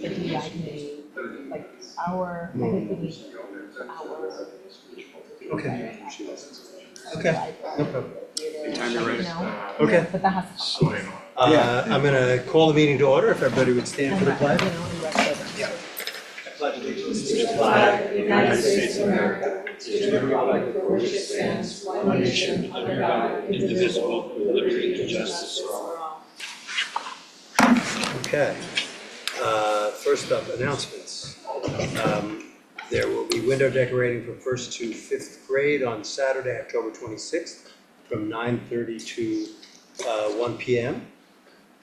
the DEI committee, like our, I think we need our people to do Okay. that. Okay, no problem. Time to write it. Okay. But that has to come. I'm gonna call the meeting to order, if everybody would stand for the pledge. And rest of it. Pledge allegiance to the flag. United States of America, to the republic for which it stands, one nation, under God, indivisible, with liberty and justice for all. Okay. First up, announcements. There will be window decorating for first to fifth grade on Saturday, October 26th, from 9:30 to 1 p.m.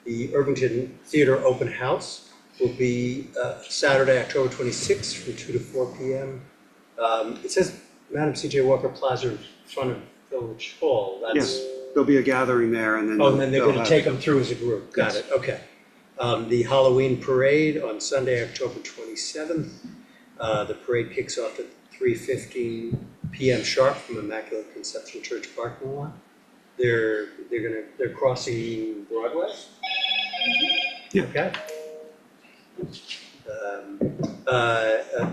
The Irvington Theater Open House will be Saturday, October 26th, from 2 to 4 p.m. It says Madam C.J. Walker Plaza in front of Village Hall. Yes, there'll be a gathering there and then. Oh, and then they're they'll gonna have- take them through as a group, got Yes. it, okay. The Halloween parade on Sunday, October 27th. The parade kicks off at 3:15 p.m. sharp from Immaculate Conception Church parking lot. They're crossing Broadway? Yeah. Okay.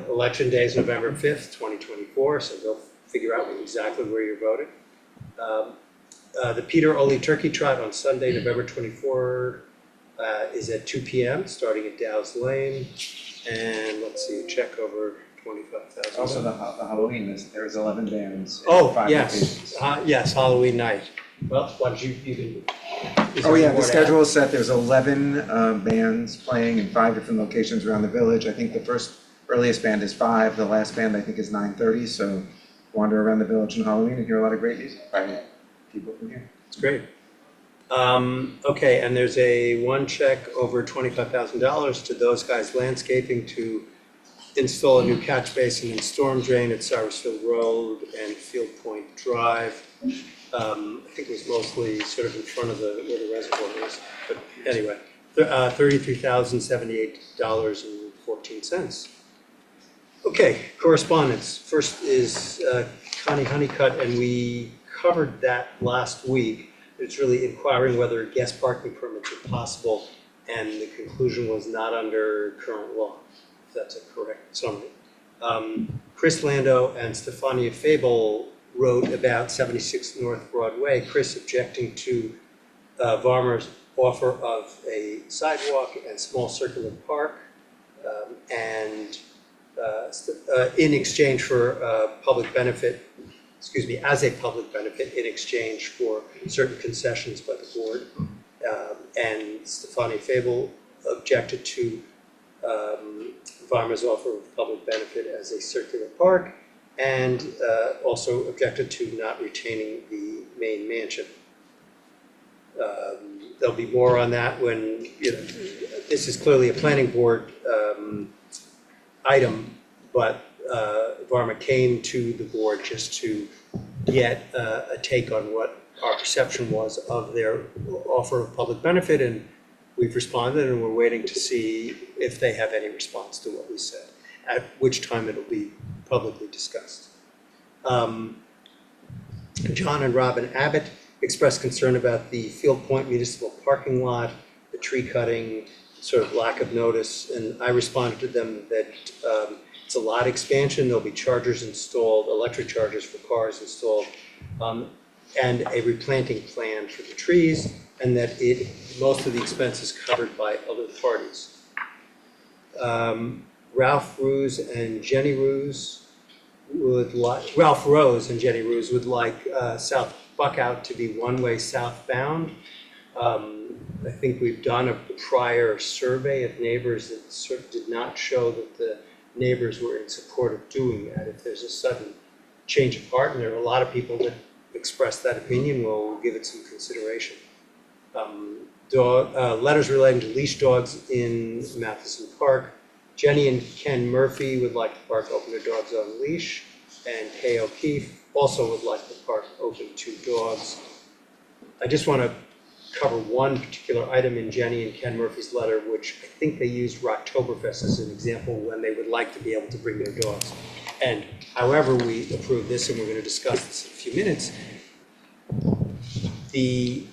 Election day is November 5th, 2024, so they'll figure out exactly where you're voting. The Peter Ole Turkey Trot on Sunday, November 24th, is at 2 p.m., starting at Dow's Lane. And let's see, check over 25,000. Also the Halloween, there's 11 bands. in Oh, 5 yes, locations. yes, Halloween night. Well, why don't you can. is Oh there yeah, more the to schedule is set, there's 11 bands playing in 5 different locations around the village. I think the earliest band is 5, the last band I think is 9:30, so wander around the village on Halloween and hear a lot of great music by people from here. It's great. Okay, and there's a one check over $25,000 to Those Guys Landscaping to install a new catch basin and storm drain at Cyrusville Road and Field Point Drive. I think it was mostly sort of in front of where the reservoir is, but anyway, $33,078.14. Okay, correspondence. First is Connie Honeycutt, and we covered that last week. It's really inquiring whether guest parking permits are possible, and the conclusion was not under current law, if that's a correct summary. Chris Lando and Stefania Fable wrote about 76 North Broadway, Chris objecting to Varmer's offer of a sidewalk and small circular park, and in exchange for public benefit, as a public benefit in exchange for certain concessions by the board. And Stefania Fable objected to Varmer's offer of public benefit as a circular park, and also objected to not retaining the main mansion. There'll be more on that when, this is clearly a planning board item, but Varma came to the board just to get a take on what our perception was of their offer of public benefit, and we've responded, and we're waiting to see if they have any response to what we said, at which time it'll be publicly discussed. John and Robin Abbott expressed concern about the Field Point Municipal Parking Lot, the tree cutting, sort of lack of notice, and I responded to them that it's a lot expansion, there'll be chargers installed, electric chargers for cars installed, and a replanting plan for the trees, and that most of the expense is covered by other parties. Ralph Rose and Jenny Rose would like South Buckout to be one-way southbound. I think we've done a prior survey of neighbors that sort of did not show that the neighbors were in support of doing that. If there's a sudden change of heart, and there are a lot of people that express that opinion, we'll give it some consideration. Letters relating to leash dogs in Matheson Park. Jenny and Ken Murphy would like the park open to dogs on leash, and Kay O'Keefe also would like the park open to dogs. I just want to cover one particular item in Jenny and Ken Murphy's letter, which I think they used Rocktoberfest as an example when they would like to be able to bring their dogs. And however we approve this, and we're going to discuss this in a few minutes, the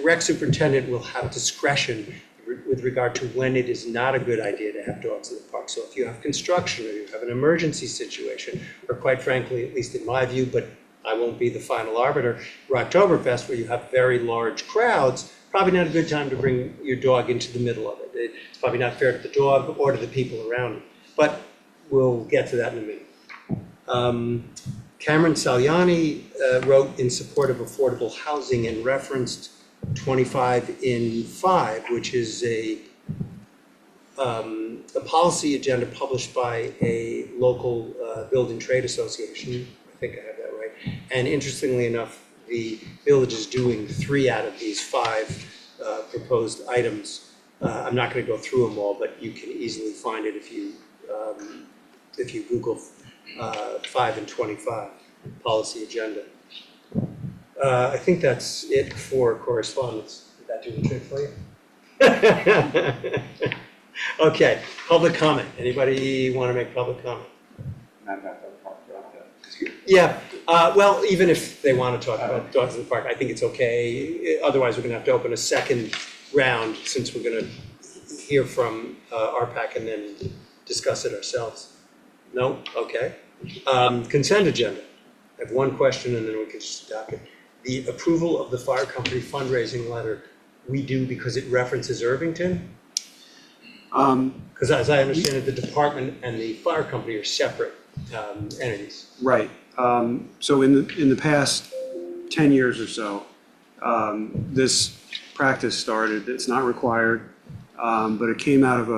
rec superintendent will have discretion with regard to when it is not a good idea to have dogs in the park. So if you have construction or you have an emergency situation, or quite frankly, at least in my view, but I won't be the final arbiter, Rocktoberfest, where you have very large crowds, probably not a good time to bring your dog into the middle of it. It's probably not fair to the dog or to the people around it. But we'll get to that in a minute. Cameron Saliani wrote in support of affordable housing and referenced 25 in 5, which is a policy agenda published by a local building trade association. I think I have that right. And interestingly enough, the village is doing 3 out of these 5 proposed items. I'm not going to go through them all, but you can easily find it if you Google 5 and 25 policy agenda. I think that's it for correspondence. Did that do the trick for you? Okay, public comment. Anybody want to make public comment? Not about the park, but Yeah, well, even if they want to talk about dogs in the park, I think it's okay. Otherwise, we're going to have to open a second round since we're going to hear from RPAC and then discuss it ourselves. No? Okay. Consent agenda. I have one question and then we can just adopt it. The approval of the fire company fundraising letter, we do because it references Irvington? Because as I understand it, the department and the fire company are separate entities. Right. So in the past 10 years or so, this practice started. It's not required, but it came out of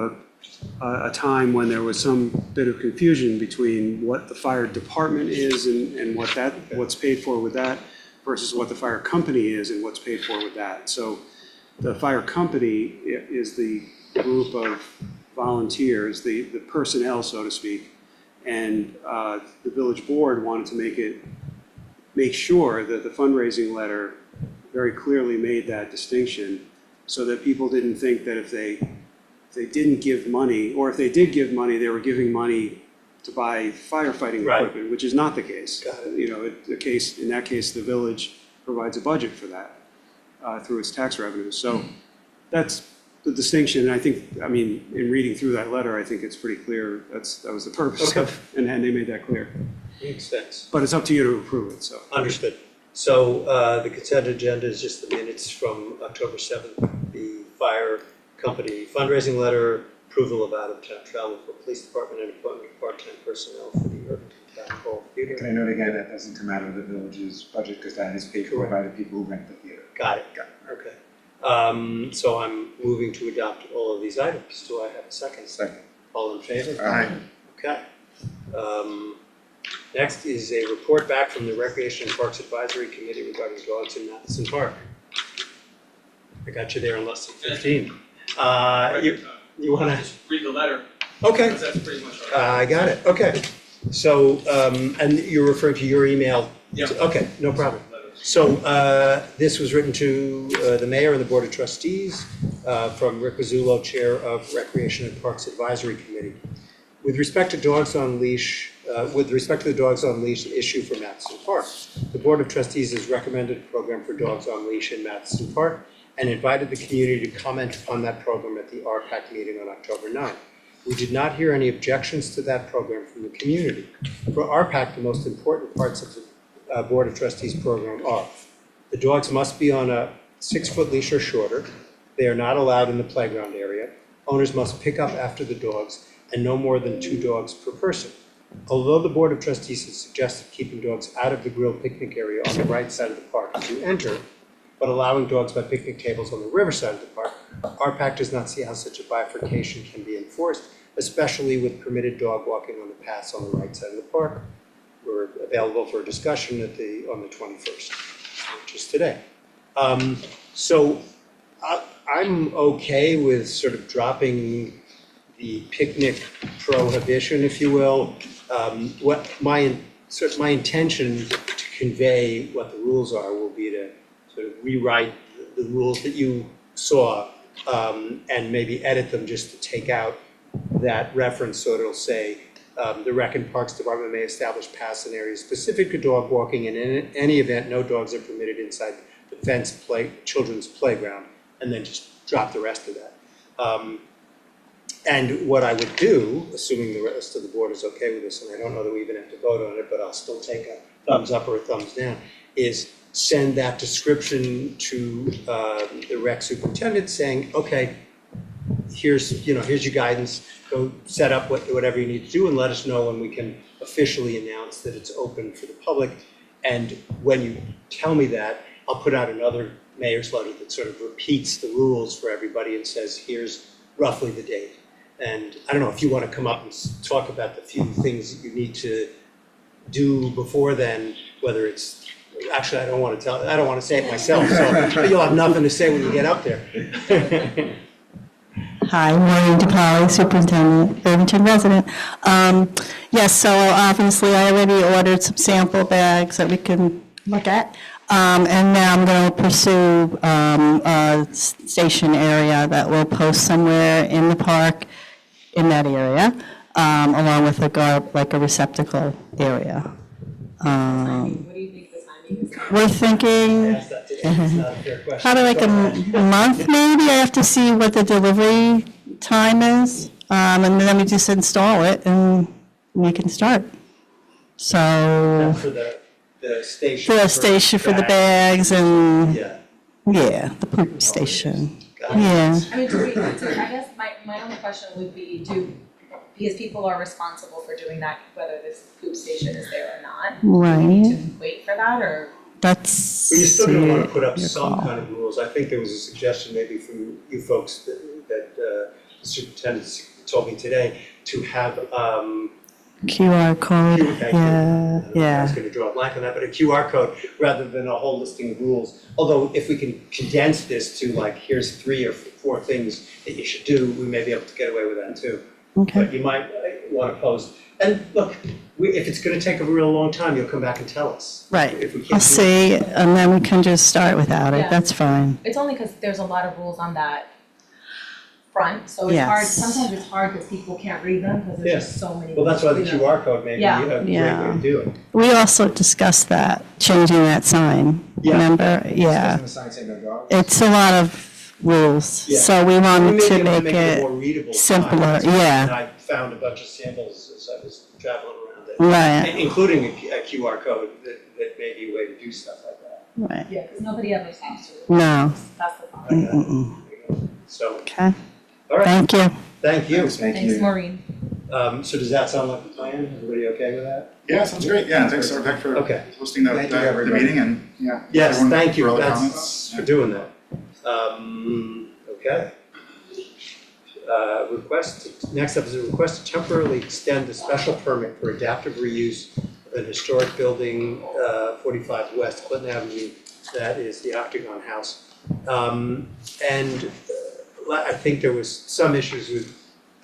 a time when there was some bit of confusion between what the fire department is and what's paid for with that versus what the fire company is and what's paid for with that. So the fire company is the group of volunteers, the personnel, so to speak, and the village board wanted to make sure that the fundraising letter very clearly made that distinction so that people didn't think that if they didn't give money, or if they did give money, they were giving money to buy firefighting Right. equipment, which is not the case. Got it. You know, in that case, the village provides a budget for that through its tax revenues. So that's the distinction. And I think, in reading through that letter, I think it's pretty clear that was the purpose Okay. of, and they made that clear. Makes sense. But it's up to you to approve it, so. Understood. So the consent agenda is just the minutes from October 7th, the fire company fundraising letter, approval of out-of-town travel for police department and appointment of part-time personnel for the Irvington Town Hall Can Theater. I note again, that doesn't come out of the village's budget because that is paid for by the people who rent the theater. Got it. Okay. So I'm moving to adopt all of these items. Do I have a second? Second. All in favor? Aye. Okay. Next is a report back from the Recreation and Parks Advisory Committee regarding dogs in Matheson Park. I got you there in less than 15. You wanna? Just read the letter, Okay, because that's pretty much our. I got it, okay. So, and you're referring to your email? Yeah. Okay, no problem. So, this was written to the mayor and the board of trustees from Rick Rizzullo, chair of Recreation and Parks Advisory Committee. With respect to dogs on leash, with respect to the dogs on leash issue for Matheson Park, the board of trustees has recommended a program for dogs on leash in Matheson Park and invited the community to comment on that program at the RPAC meeting on October 9th. We did not hear any objections to that program from the community. For RPAC, the most important parts of the Board of Trustees program are: the dogs must be on a 6-foot leash or shorter. They are not allowed in the playground area. Owners must pick up after the dogs, and no more than 2 dogs per person. Although the Board of Trustees has suggested keeping dogs out of the grill picnic area on the right side of the park as you enter, but allowing dogs by picnic tables on the river side of the park, RPAC does not see how such a bifurcation can be enforced, especially with permitted dog walking on the paths on the right side of the park. We're available for discussion on the 21st, which is today. So I'm okay with sort of dropping the picnic prohibition, if you will. What my intention to convey what the rules are will be to sort of rewrite the rules that you saw and maybe edit them just to take out that reference, so it'll say the Rec and Parks Department may establish paths in areas specific to dog walking, and in any event, no dogs are permitted inside the fenced children's playground, and then just drop the rest of that. And what I would do, assuming the rest of the board is okay with this, and I don't know that we even have to vote on it, but I'll still take a thumbs up or a thumbs down, is send that description to the rec superintendent saying, okay, here's your guidance, go set up whatever you need to do and let us know when we can officially announce that it's open for the public. And when you tell me that, I'll put out another mayor's letter that sort of repeats the rules for everybody and says, here's roughly the date. And I don't know if you want to come up and talk about the few things that you need to do before then, whether it's, actually, I don't want to say it myself, so you'll have nothing to say when you get up there. Hi, Maureen DePauli, Superintendent, Irvington resident. Yes, so obviously I already ordered some sample bags that we can look at. And now I'm going to pursue a station area that we'll post somewhere in the park in that area, along with a receptacle area. What do you think the timing is? We're thinking Ask that today, it's not a fair question. probably like a month maybe. I have to see what the delivery time is. And then we just install it and we can start. So For the station. the station for the bags and, Yeah. yeah, the poop station. Got it. Yeah, I mean, I guess my only question would be, because people are responsible for doing that, whether this food station is there or not. Do we need right. to wait for that, or? That's. But you still gonna wanna put up your some call. kind of rules. I think there was a suggestion maybe from you folks that the superintendent told me today to have, QR code, thank you. yeah, I yeah. was gonna draw a blank on that, but a QR code rather than a whole listing of rules. Although if we can condense this to like, here's 3 or 4 things that you should do, we may be able to get away with that too. Okay, But you might wanna post, and look, if it's gonna take a real long time, you'll come back and tell us. right. If we can't I'll do it. see, and then we can just start without it, Yeah. that's fine. It's only because there's a lot of rules on that front, so it's hard, Yes. sometimes it's hard because people can't read them, because there's just so many. Well, that's why the you know. QR code may be Yeah. a great way Yeah. to do it. We also discussed that, changing that sign, Yeah. remember? Yeah, Doesn't the sign say no dogs? it's a lot of rules, Yeah. so we We wanted may be to able make a it more readable simpler, sign. yeah. And I found a bunch of samples as I was traveling around it, right, including a QR code that may be a way to do stuff like that. right. Yeah, because nobody ever seems to. No, That's the problem. mm-mm. So, Okay, all right, thank you. thank you. Thank Thanks, you. Maureen. So does that sound like a plan? Everybody okay with that? Yeah, sounds great. Yeah, thanks, Rebecca, for Okay. hosting the Thank you, the everybody. meeting and, yeah. Yes, everyone thank you, for all the that's comments. for doing that. Okay. Next up is a request to temporarily extend the special permit for adaptive reuse of an historic building, 45 West Clinton Avenue, that is the Octagon House. And I think there was some issues with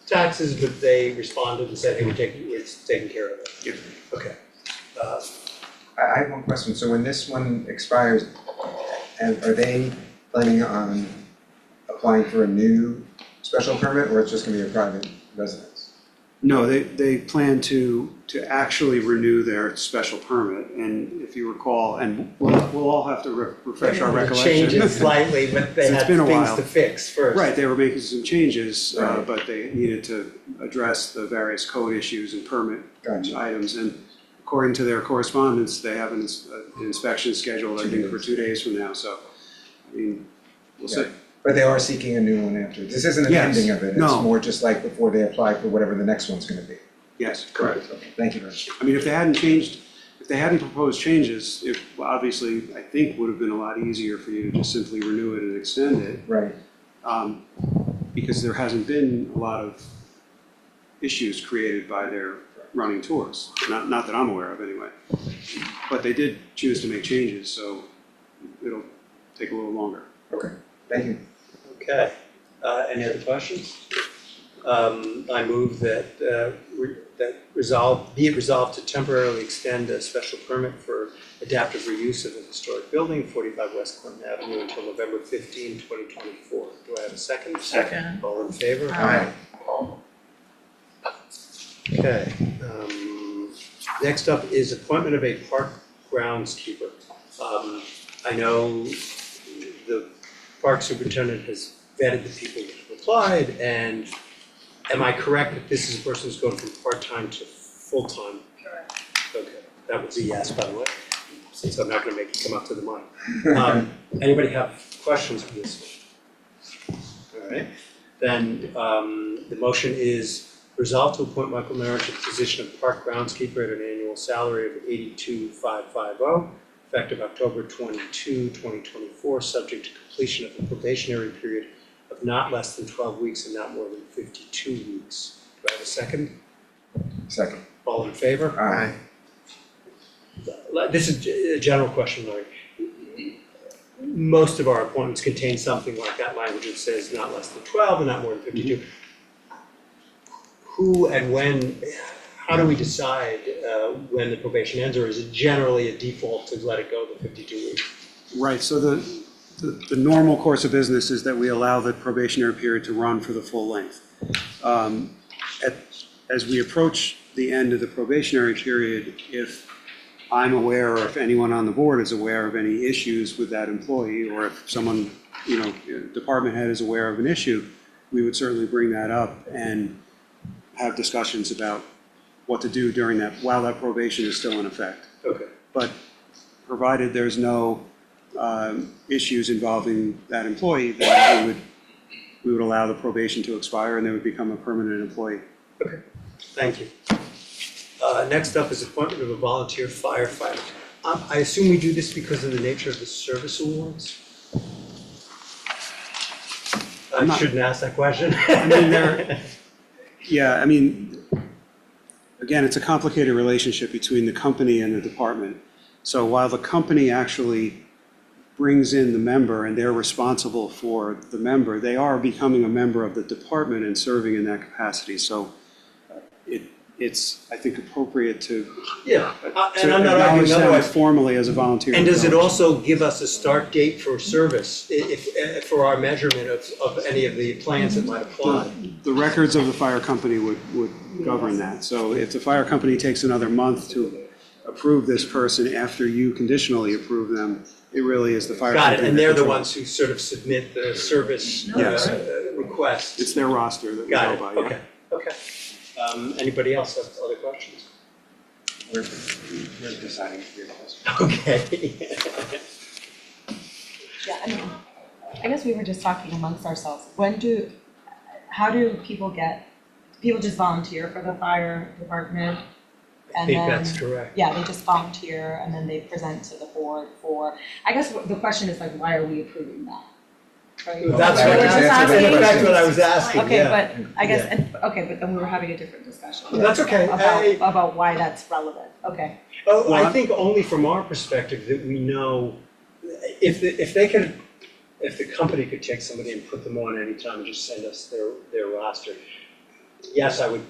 taxes, but they responded and said, hey, it's taken care of it. Yeah. Okay. I have one question. So when this one expires, and are they planning on applying for a new special permit, or it's just gonna be a private residence? No, they plan to actually renew their special permit, and if you recall, and we'll all have to refresh our recollection. Change it slightly, but they It's had been a things while. to fix first. Right, they were making some changes, Right. but they needed to address the various code issues and permit Gotcha. items, and according to their correspondence, they have an inspection scheduled, I 2 think, for days. 2 days from now, so, I mean, we'll see. Yeah. But they are seeking a new one after. This isn't an Yes. ending of it. It's No. more just like before they apply for whatever the next one's gonna be. Yes, correct. Okay, thank you very much. I mean, if they hadn't proposed changes, it obviously, I think, would have been a lot easier for you to just simply renew it and extend it. Right. Because there hasn't been a lot of issues created by their running tours, not that I'm aware of anyway. But they did choose to make changes, so it'll take a little longer. Okay, thank you. Okay, any other questions? I move that, be it resolved to temporarily extend a special permit for adaptive reuse of an historic building, 45 West Clinton Avenue until November 15, 2024. Do I have a second? Second. All in favor? Aye. Okay, next up is appointment of a park groundskeeper. I know the park superintendent has vetted the people we're applied, and am I correct that this is a person who's going from part-time to full-time? Correct. Okay, that was a yes, by the way, since I'm not gonna make you come up to the mic. Anybody have questions for this? All right, then, the motion is resolved to appoint Michael Marich to the position of park groundskeeper at an annual salary of $82,550, effective October 22, 2024, subject to completion of the probationary period of not less than 12 weeks and not more than 52 weeks. Do I have a second? Second. All in favor? Aye. This is a general question, Larry. Most of our appointments contain something like that language that says not less than 12 and not more than 52. Who and when, how do we decide when the probation ends, or is it generally a default to let it go the 52 weeks? Right, so the normal course of business is that we allow the probationary period to run for the full length. As we approach the end of the probationary period, if I'm aware, or if anyone on the board is aware of any issues with that employee, or if someone, department head is aware of an issue, we would certainly bring that up and have discussions about what to do during that, while that probation is still in effect. Okay. But provided there's no issues involving that employee, then we would allow the probation to expire and they would become a permanent employee. Okay, thank you. Next up is appointment of a volunteer firefighter. I assume we do this because of the nature of the service awards? I I'm not- shouldn't ask that question. Yeah, I mean, again, it's a complicated relationship between the company and the department. So while the company actually brings in the member and they're responsible for the member, they are becoming a member of the department and serving in that capacity. So it's, I think, appropriate to Yeah, to and I'm not acknowledge arguing them otherwise. formally as a volunteer. And does it also give us a start date for service, if, for our measurement of any of the plans that might apply? The records of the fire company would govern that. So if the fire company takes another month to approve this person after you conditionally approve them, it really is the fire Got company. it, and that they're the controls. ones who sort of submit the service Yes. requests. It's their roster that we Got go it, by, yeah. okay. Anybody else have other questions? We're deciding if we have questions. Okay. Yeah, I mean, I guess we were just talking amongst ourselves. How do people just volunteer for the fire department? I And think then, that's correct. yeah, they just volunteer and then they present to the board for, I guess the question is like, why are we approving that? Right? That's I what, was asking. in fact, what I was asking, Okay, yeah. but I guess, but then we were having a different discussion. That's okay. About why that's relevant, okay. Oh, I Well, think only from our perspective that we know, if the company could take somebody and put them on anytime and just send us their roster, yes, I would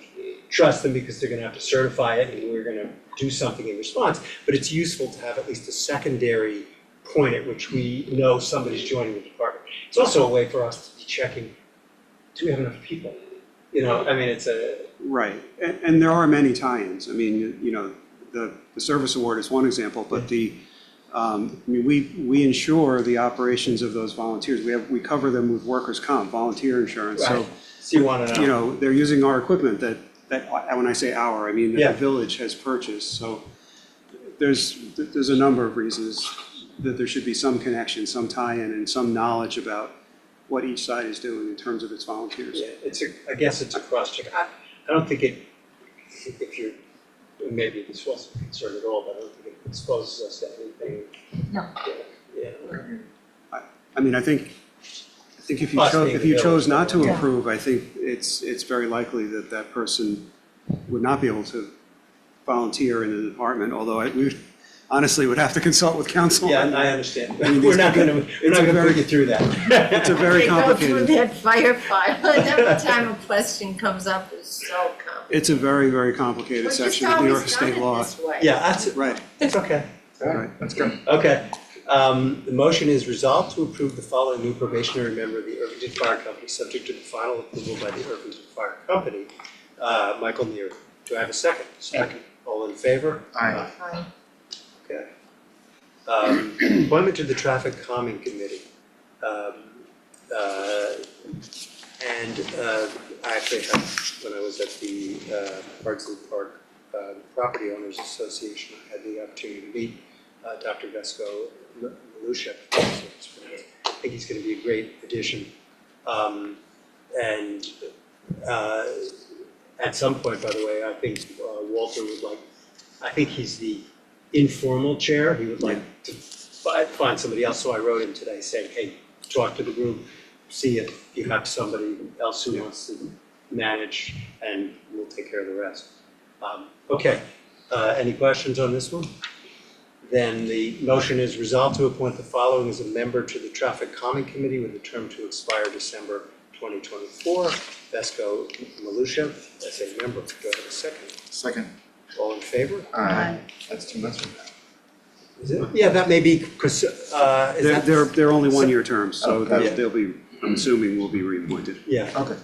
trust them because they're gonna have to certify it and we're gonna do something in response, but it's useful to have at least a secondary point at which we know somebody's joining the department. It's also a way for us to be checking, do we have enough people? I mean, it's a, Right, and there are many tie-ins. I mean, the service award is one example, but we insure the operations of those volunteers. We cover them with workers' comp, volunteer insurance. right, so you wanna know. They're using our equipment that when I say our, I mean that Yeah. the village has purchased. So there's a number of reasons that there should be some connection, some tie-in, and some knowledge about what each side is doing in terms of its volunteers. Yeah, I guess it's a cross-check. I don't think if you're, maybe this wasn't a concern at all, but I don't think it exposes us to anything. No. Yeah. I mean, I think if you Us chose, being if you the chose village. not to Yeah. approve, I think it's very likely that person would not be able to volunteer in the department, although we honestly would have to consult with council. Yeah, I understand. I mean, We're not gonna put very- you through that. It's a very They go complicated, through that fire file, and every time a question comes up, it's so complicated. it's a very, very complicated We're just section of New York always done state it law. this way. Yeah, that's it. Right, It's okay. right. Let's go. Okay. The motion is resolved to approve the following new probationary member of the Irvington Fire Company, subject to the final approval by the Irvington Fire Company, Michael Neer. Do I have a second? Second. All in favor? Aye. Fine. Okay. Appointment to the Traffic Calming Committee. And I actually had, when I was at the Bardsley Park Property Owners Association, I had the opportunity to meet Dr. Vesco Malusha. I think he's going to be a great addition. And at some point, by the way, I think Walter would like, I think he's the informal chair. He would like to find somebody else. So I wrote him today saying, hey, talk to the group, see if you have somebody else who wants to manage, and we'll take care of the rest. Okay, any questions on this one? Then the motion is resolved to appoint the following as a member to the Traffic Calming Committee with a term to expire December 2024. Vesco Malusha as a member. Do I have a second? Second. All in favor? Aye. That's 2 months from now. Is it? Yeah, that may be, because, is that? They're only one-year terms, so Okay. they'll be, I'm assuming will be reappointed. Yeah, Okay.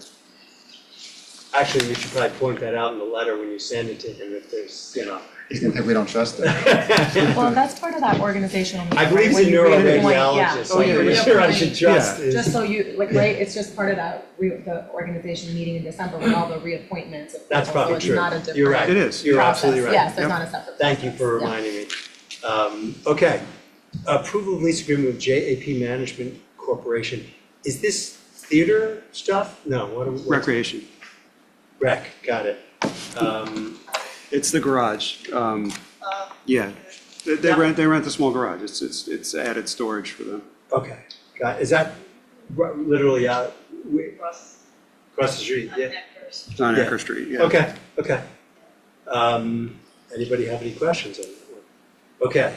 actually, you should probably point that out in the letter when you send it to him if there's, you know. He's gonna think we don't trust him. Well, that's part of that organizational. I believe he's a when you reappoint, neuroradiologist, so Oh, yeah, I'm pretty yeah. sure I should trust his. Just so you, like, right, it's just part of that, the organization meeting in December with all the reappointments of people. That's probably So it's true. not a different. You're right. It is. You're process. absolutely right. Yes, there's Yep. not a separate. Thank you for process. Yeah. reminding me. Okay, approval of lease agreement with JAP Management Corporation. Is this theater stuff? No, what? Recreation. Rec, got it. It's the garage. Yeah, they rent the small garage. It's added storage for them. Okay, got it. Is that literally out, across the street? Yeah. It's on Yeah. Ecker Street, yeah. Okay, okay. Anybody have any questions on that one? Okay.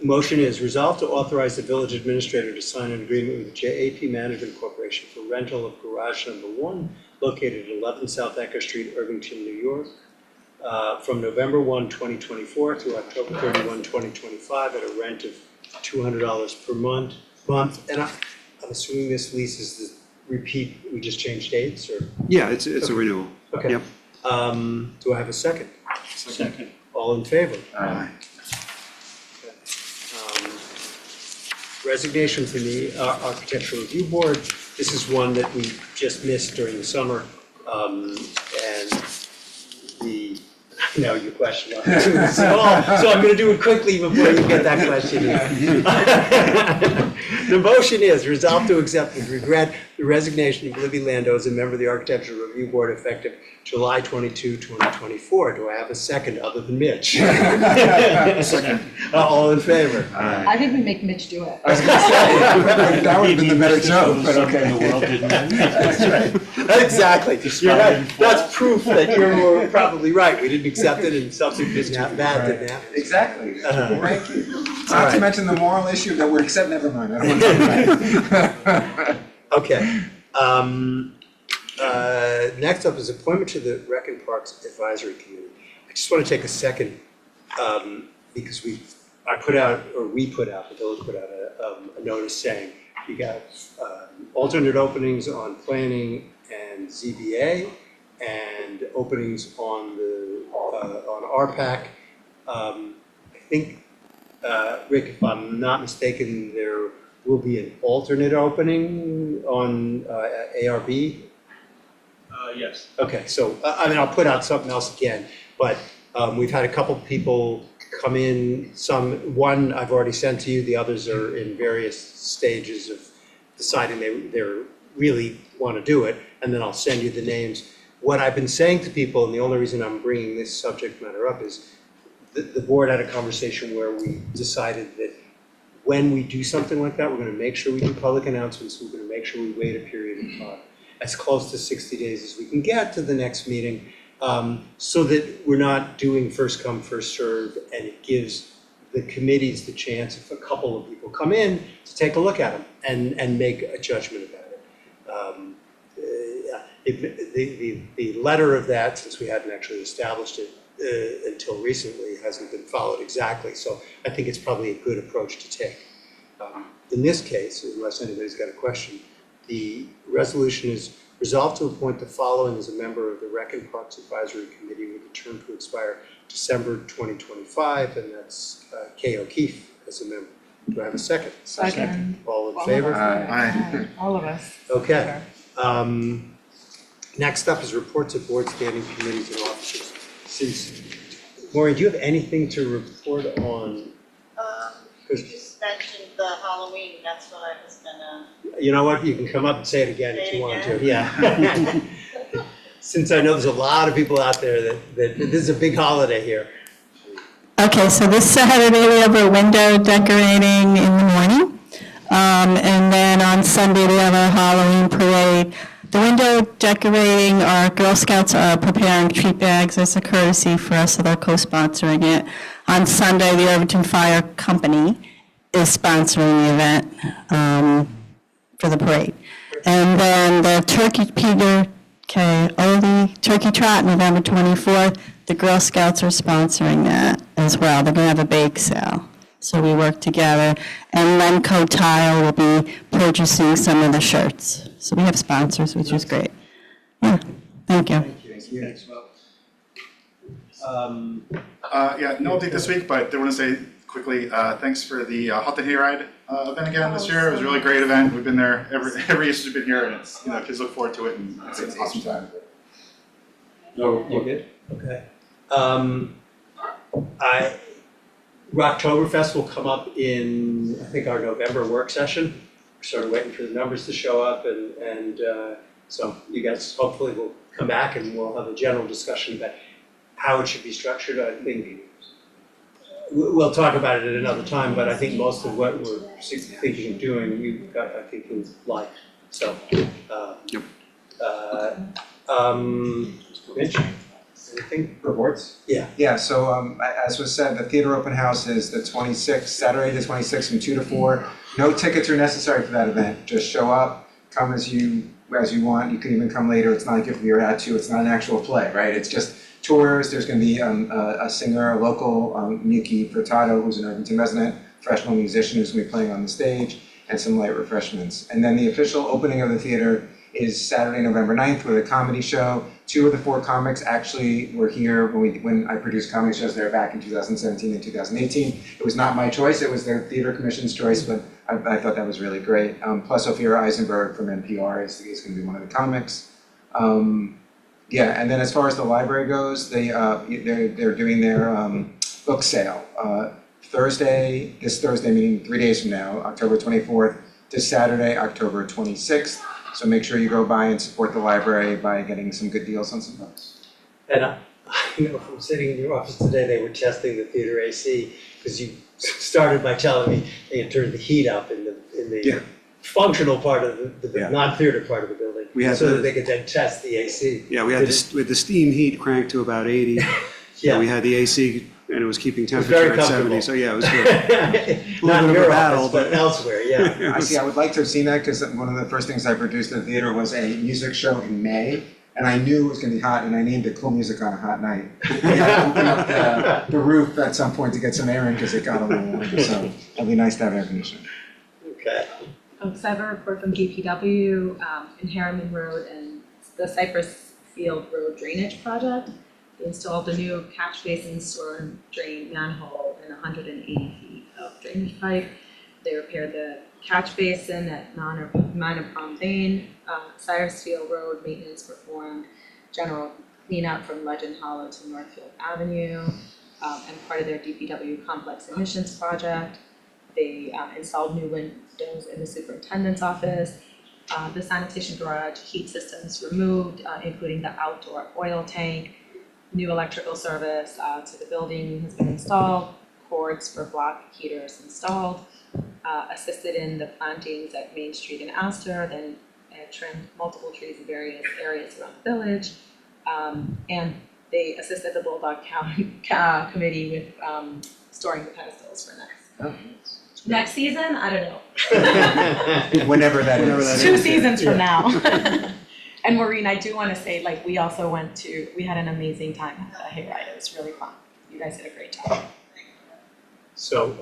Motion is resolved to authorize the village administrator to sign an agreement with JAP Management Corporation for rental of garage number 1 located at 11 South Ecker Street, Irvington, New York, from November 1, 2024 to October 31, 2025 at a rent of $200 per month. And I'm assuming this lease is the repeat, we just changed dates, or? Yeah, it's a renewal. Okay. Yep. Do I have a second? Second. All in favor? Aye. Resignation from the Architectural Review Board. This is one that we just missed during the summer. And I know your question on it too. So I'm going to do it quickly before you get that question in. The motion is resolved to accept with regret the resignation of Libby Lando as a member of the Architectural Review Board effective July 22, 2024. Do I have a second other than Mitch? Second. All in favor? I think we make Mitch do it. I was gonna say, that would have been the better joke, but okay. The world didn't end. That's right. Exactly. You're right. That's proof that you're probably right. We didn't accept it and something didn't happen, bad didn't happen. Exactly. Thank you. All Not right. to mention the moral issue that we're accept, never mind. I don't want to talk about it. Okay. Next up is appointment to the Rec and Parks Advisory Committee. I just want to take a second, because the village put out a notice saying you got alternate openings on planning and ZBA and openings on RPAC. I think, Rick, if I'm not mistaken, there will be an alternate opening on ARB. Yes. Okay, so, I'll put out something else again, but we've had a couple people come in, one I've already sent to you, the others are in various stages of deciding they really want to do it, and then I'll send you the names. What I've been saying to people, and the only reason I'm bringing this subject matter up is the board had a conversation where we decided that when we do something like that, we're going to make sure we do public announcements, we're going to make sure we wait a period of time, as close to 60 days as we can get to the next meeting, so that we're not doing first come, first serve, and it gives the committees the chance, if a couple of people come in, to take a look at them and make a judgment about it. The letter of that, since we hadn't actually established it until recently, hasn't been followed exactly, so I think it's probably a good approach to take. In this case, unless anybody's got a question, the resolution is resolved to appoint the following as a member of the Rec and Parks Advisory Committee with a term to expire December 2025, and that's Kay O'Keefe as a member. Do I have a second? Second. All in All of favor? us. Aye. All of us. Okay. Next up is reports of board standing committees and officers. Since, Maureen, do you have anything to report on? You just mentioned the Halloween, that's what I was gonna, You know what, you can come up and say it again if Say you it want to, yeah. Since I know there's a lot of people out there that this is a big holiday here. Okay, so this Saturday, we have a window decorating in the morning. And then on Sunday, we have a Halloween parade. The window decorating, our Girl Scouts are preparing treat bags as a courtesy for us, so they're co-sponsoring it. On Sunday, the Irvington Fire Company is sponsoring the event for the parade. And then the Turkey Trot, November 24th, the Girl Scouts are sponsoring that as well. They're going to have a bake sale. So we work together. And Lemco Tile will be purchasing some of the shirts. So we have sponsors, which is great. Yeah, thank you. Yeah, no update this week, but I did want to say quickly, thanks for the Hot the Hayride event again this year. It was a really great event. We've been there every year we've been here, and it's, kids look forward to it, and it's an awesome time. No, you good? Okay. Rocktoberfest will come up in, I think, our November work session. We're sort of waiting for the numbers to show up and so you guys hopefully will come back and we'll have a general discussion about how it should be structured. I think we'll talk about it at another time, but I think most of what we're thinking of doing, I think you'll like. So, Mitch, anything? Reports? Yeah. Yeah, so as was said, the theater open house is the 26th, Saturday the 26th from 2 to 4. No tickets are necessary for that event. Just show up, come as you want. You can even come later. It's not like if you're at 2, it's not an actual play, right? It's just tours. There's going to be a singer, a local, Miyuki Furtado, who's an Irvington resident, professional musician who's going to be playing on the stage, and some light refreshments. And then the official opening of the theater is Saturday, November 9th with a comedy show. 2 of the 4 comics actually were here when I produced comedy shows there back in 2017 and 2018. It was not my choice, it was their theater commission's choice, but I thought that was really great. Plus Ophira Eisenberg from NPR is going to be one of the comics. Yeah, and then as far as the library goes, they're doing their book sale. This Thursday, meaning 3 days from now, October 24th, to Saturday, October 26th. So make sure you go by and support the library by getting some good deals on some books. And I know from sitting in your office today, they were testing the theater AC, because you started by telling me they had turned the heat up in the Yeah. functional part of the Yeah. non-theater part of the building, We had so the- that they could then test the AC. Yeah, we had the steam heat cranked to about 80. Yeah. And we had the AC, and it was keeping was very temperature at 70, comfortable. so yeah, it was good. Not in bit of a your battle, office, but but- elsewhere, yeah. I would like to have seen that because one of the first things I produced at the theater was a music show in May. And I knew it was going to be hot, and I named it Cool Music on a Hot Night. We had to open up the roof at some point to get some air in because it got a little warm. So it'd be nice to have air conditioning. Okay. So I have a report from DPW in Harriman Road and the Cypress Field Road Drainage Project. They installed a new catch basin, store and drain manhole and 180 feet of drainage pipe. They repaired the catch basin at Minor Pond Lane, Cyrus Field Road, maintenance performed, general cleanup from Legend Hollow to Northfield Avenue, and part of their DPW complex emissions project. They installed new windows in the superintendent's office. The sanitation garage heat systems removed, including the outdoor oil tank. New electrical service to the building has been installed, cords for block heaters installed, assisted in the plantings at Main Street and Astor, then trimmed multiple trees in various areas around the village. And they assisted the Bulldog Committee with storing the pedestals for next season. I don't know. Whenever that is. 2 seasons from now. And Maureen, I do want to say, like, we also we had an amazing time at the hayride. It was really fun. You guys did a great job. So,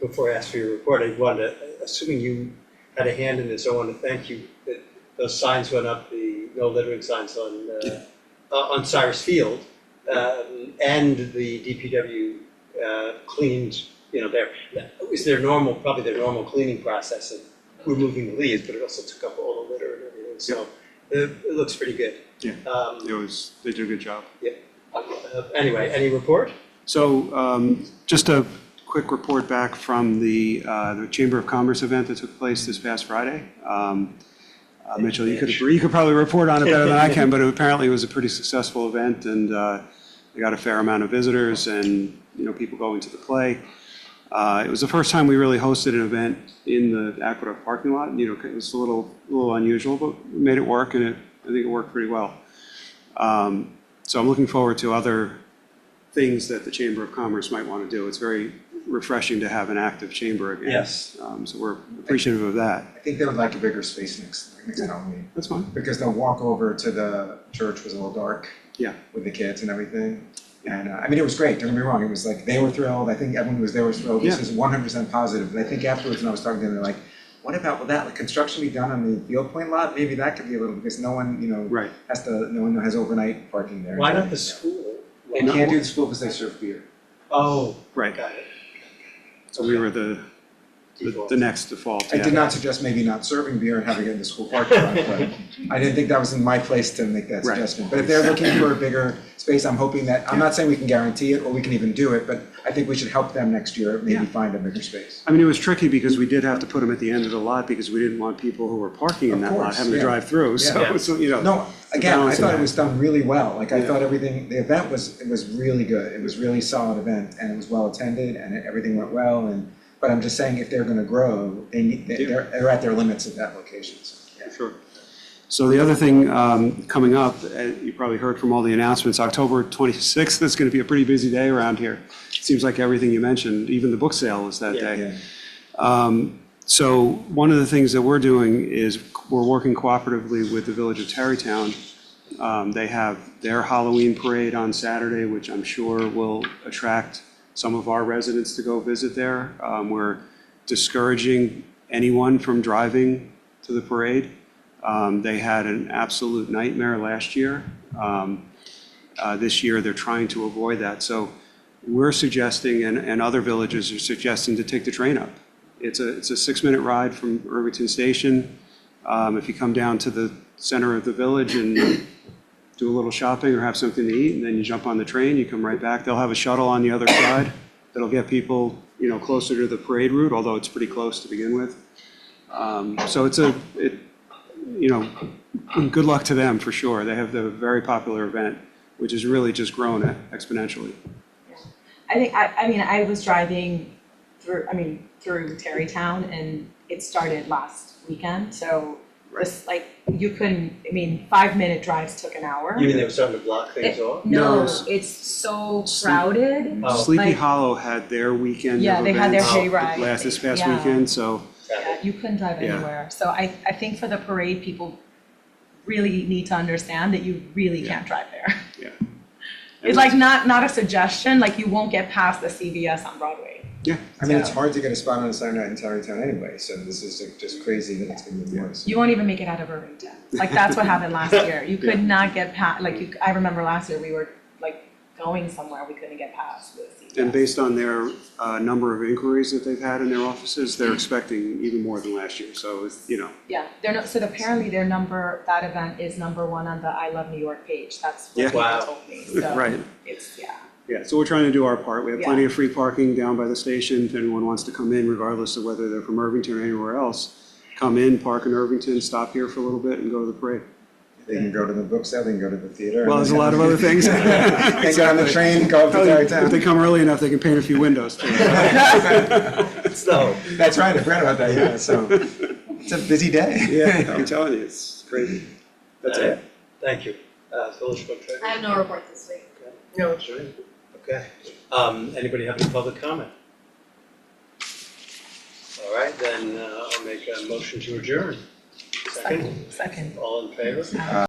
before I ask for your report, I wanted to, assuming you had a hand in this, I want to thank you that those signs went up, the no littering signs on Cyrus Field, and the DPW cleaned there. Is their normal, probably their normal cleaning process of removing the leaves, but it also took up all the litter and everything, so it looks pretty good. Yeah. They did a good job. Anyway, any report? So just a quick report back from the Chamber of Commerce event that took place this past Friday. Mitchell, you could probably report on it better than I can, but apparently it was a pretty successful event, and they got a fair amount of visitors and, people going to the play. It was the first time we really hosted an event in the Aqueduct parking lot. It was a little unusual, but we made it work, and I think it worked pretty well. So I'm looking forward to other things that the Chamber of Commerce might want to do. It's very refreshing to have an active chamber again. Yes. So we're appreciative of that. I think they would like a bigger space next Halloween, That's fine. because the walk over to the church was a little dark. Yeah. With the kids and everything. And it was great, don't get me wrong, it was like, they were thrilled, I think everyone who was there was thrilled, this Yeah. is 100% positive. And I think afterwards, when I was talking to them, they're like, what about, will that construction be done on the Field Point lot? Maybe that could be a little, because no one, Right. no one has overnight parking there. Why not the school? They can't do the school because they serve beer. Oh, Right. got it. So we were the next default. I yeah. did not suggest maybe not serving beer and having it in the school parking lot, but I didn't think that was in my place to make that Right. suggestion. But if they're looking for a bigger space, I'm hoping that, I'm not saying we can guarantee it or we can even do it, but I think we should help them next year, maybe Yeah. find a bigger space. I mean, it was tricky because we did have to put them at the end of the lot because we didn't want people who were parking in Of that lot course, having to yeah. drive through. Yeah. So, No, again, I balance of thought it that. was done really well, like I Yeah. thought everything, the event was really good, it was really solid event, and it was well attended, and everything went well, but I'm just saying, if they're gonna grow, they're at their limits at that location, so, yeah. Sure. So the other thing coming up, you probably heard from all the announcements, October 26th is going to be a pretty busy day around here. Seems like everything you mentioned, even the book sale is that day. So one of the things that we're doing is we're working cooperatively with the Village of Tarrytown. They have their Halloween parade on Saturday, which I'm sure will attract some of our residents to go visit there. We're discouraging anyone from driving to the parade. They had an absolute nightmare last year. This year, they're trying to avoid that. So we're suggesting, and other villages are suggesting, to take the train up. It's a 6-minute ride from Irvington Station. If you come down to the center of the village and do a little shopping or have something to eat, and then you jump on the train, you come right back. They'll have a shuttle on the other side that'll get people, closer to the parade route, although it's pretty close to begin with. So good luck to them for sure. They have the very popular event, which has really just grown exponentially. I think, I was driving through Tarrytown, and it started last weekend, so this, you couldn't, 5-minute drives took an hour. You mean they were starting to block things off? No, No. it's so crowded. Oh. Sleepy Like- Hollow had their weekend Yeah, of they had their events hayride. this past Yeah. weekend, so Yeah, you couldn't drive Yeah. anywhere. So I think for the parade, people really need to understand that you really can't drive there. yeah. It's not a suggestion, you won't get past the CVS on Broadway. Yeah, It's hard to get a spot on a Saturday night in Tarrytown anyway, so this is just crazy that it's gonna be worse. You won't even make it out of Irvington. That's what happened last year. You could not get past, I remember last year, we were going somewhere, we couldn't get past the CVS. and based on their number of inquiries that they've had in their offices, they're expecting even more than last year, so, Yeah, so apparently that event is #1 on the I Love New York page. That's what Yeah. people Wow. told me. So Right. it's, Yeah, so we're trying to do our part. We have Yeah. plenty of free parking down by the station. If anyone wants to come in, regardless of whether they're from Irvington or anywhere else, come in, park in Irvington, stop here for a little bit and go to the parade. They can go to the book sale, they can go to the theater. Well, there's a lot of other things. They can get on the train, go up to If they Tarrytown. come early enough, they can paint a few windows too. So, That's right, I forgot about that, yeah, so, it's a busy day. Yeah, I'm telling you, it's crazy. That's it. thank you. Village Clerk Treasurer? I have no report this week. No. Okay. Anybody have any public comment? All right, then I'll make a motion to adjourn. Second, second. all in favor?